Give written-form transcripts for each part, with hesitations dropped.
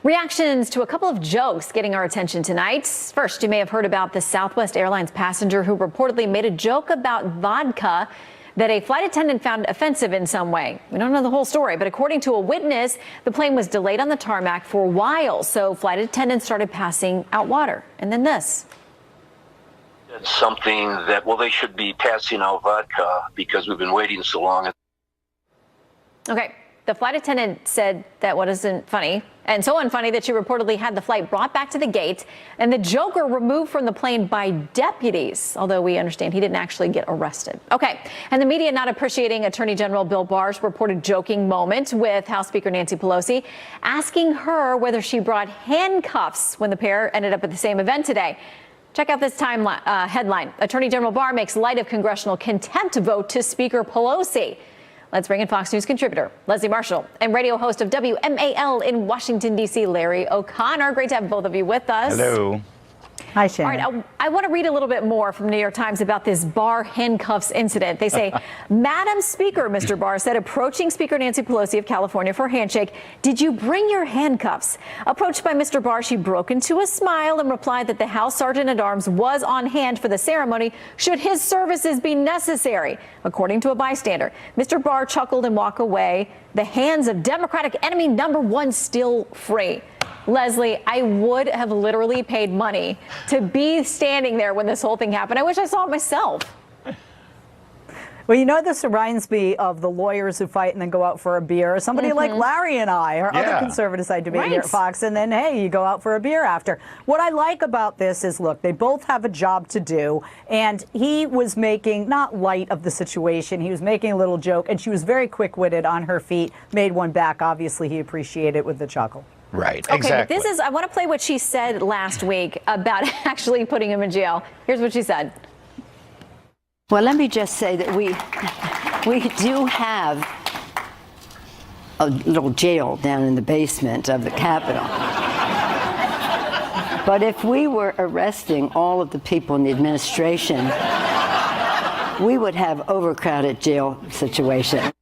Reactions to a couple of jokes getting our attention tonight. First, you may have heard about the Southwest Airlines passenger who reportedly made a joke about vodka that a flight attendant found offensive in some way. We don't know the whole story, but according to a witness, the plane was delayed on the tarmac for a while, so flight attendants started passing out water. And then this. It's something that, well, they should be passing out vodka because we've been waiting so long. Okay. The flight attendant said that wasn't funny, and so unfunny that she reportedly had the flight brought back to the gate and the joker removed from the plane by deputies, although we understand he didn't actually get arrested. Okay, and the media not appreciating Attorney General Bill Barr's reported joking moment with House Speaker Nancy Pelosi, asking her whether she brought handcuffs when the pair ended up at the same event today. Check out this headline. Attorney General Barr makes light of congressional contempt vote to Speaker Pelosi. Let's bring in Fox News contributor Leslie Marshall and radio host of WMAL in Washington, D.C., Larry O'Connor. Great to have both of you with us. Hello. Hi, Shannon. All right, I want to read a little bit more from the New York Times about this Barr handcuffs incident. They say, Madam Speaker, Mr. Barr said, approaching Speaker Nancy Pelosi of California for a handshake, did you bring your handcuffs? Approached by Mr. Barr, she broke into a smile and replied that the House Sergeant-at-Arms was on hand for the ceremony should his services be necessary, according to a bystander. Mr. Barr chuckled and walked away, the hands of Democratic enemy number one still free. Leslie, I would have literally paid money to be standing there when this whole thing happened. I wish I saw it myself. Well, you know, this reminds me of the lawyers who fight and then go out for a beer. Somebody like Larry and I, or other conservatives I debate here at Fox, and then, hey, you go out for a beer after. What I like about this is, look, they both have a job to do, and he was making, not light of the situation, he was making a little joke, and she was very quick-witted on her feet, made one back. Obviously, he appreciated it with the chuckle. Right, okay, exactly. But this is, I want to play what she said last week about actually putting him in jail. Here's what she said. Well, let me just say that we do have a little jail down in the basement of the Capitol. But if we were arresting all of the people in the administration, we would have overcrowded jail situation.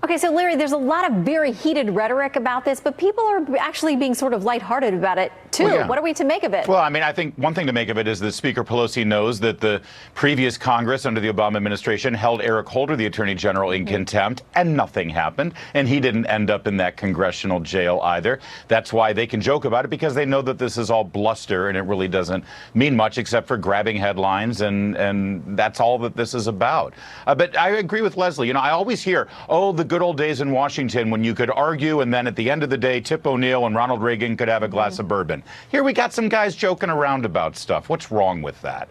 Okay, so Larry, there's a lot of very heated rhetoric about this, but people are actually being sort of lighthearted about it, too. Well, yeah. What are we to make of it? Well, I mean, I think one thing to make of it is that Speaker Pelosi knows that the previous Congress under the Obama administration held Eric Holder, the Attorney General, in contempt, and nothing happened. And he didn't end up in that congressional jail either. That's why they can joke about it, because they know that this is all bluster and it really doesn't mean much except for grabbing headlines. And that's all that this is about. But I agree with Leslie. You know, I always hear, oh, the good old days in Washington when you could argue and then at the end of the day, Tip O'Neill and Ronald Reagan could have a glass of bourbon. Here we got some guys joking around about stuff. What's wrong with that?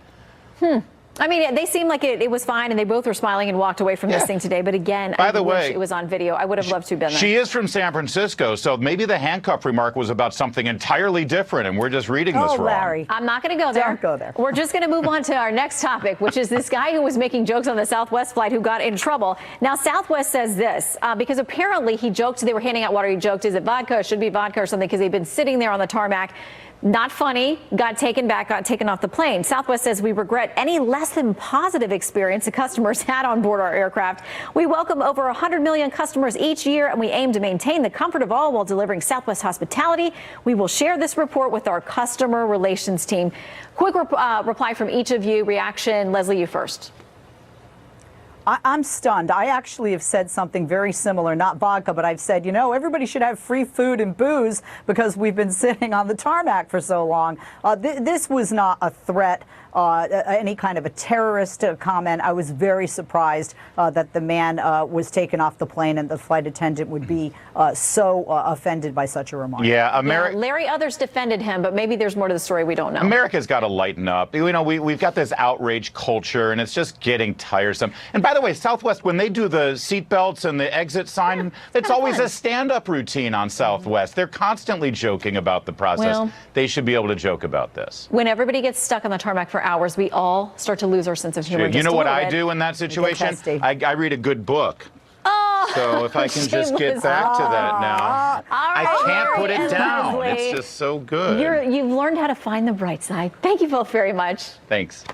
I mean, they seemed like it was fine, and they both were smiling and walked away from this thing today. But again, By I the wish way, it was on video. I would have loved to have been there. She is from San Francisco, so maybe the handcuff remark was about something entirely different, and we're just reading this wrong. Larry. I'm not going to go there. Don't go there. We're just going to move on to our next topic, which is this guy who was making jokes on the Southwest flight who got in trouble. Now, Southwest says this, because apparently he joked, they were handing out water. He joked, is it vodka? It should be vodka or something, because they'd been sitting there on the tarmac. Not funny, got taken back, got taken off the plane. Southwest says we regret any less than positive experience the customers had on board our aircraft. We welcome over 100 million customers each year, and we aim to maintain the comfort of all while delivering Southwest hospitality. We will share this report with our customer relations team. Quick reply from each of you. Reaction, Leslie, you first. I'm stunned. I actually have said something very similar, not vodka, but I've said, you know, everybody should have free food and booze because we've been sitting on the tarmac for so long. This was not a threat, any kind of a terrorist comment. I was very surprised that the man was taken off the plane and the flight attendant would be so offended by such a remark. Yeah, Larry, others defended him, but maybe there's more to the story we don't know. America's got to lighten up. You know, we've got this outrage culture, and it's just getting tiresome. And by the way, Southwest, when they do the seat belts and the exit sign, it's always a stand-up routine on Southwest. They're constantly joking about the process. Well, they should be able to joke about this. When everybody gets stuck on the tarmac for hours, we all start to lose our sense of humor. You know what I do in that situation? I read a good book. Oh, so if I can just get back to that now. I can't put it down. Leslie, it's just so good. You've learned how to find the bright side. Thank you both very much. Thanks.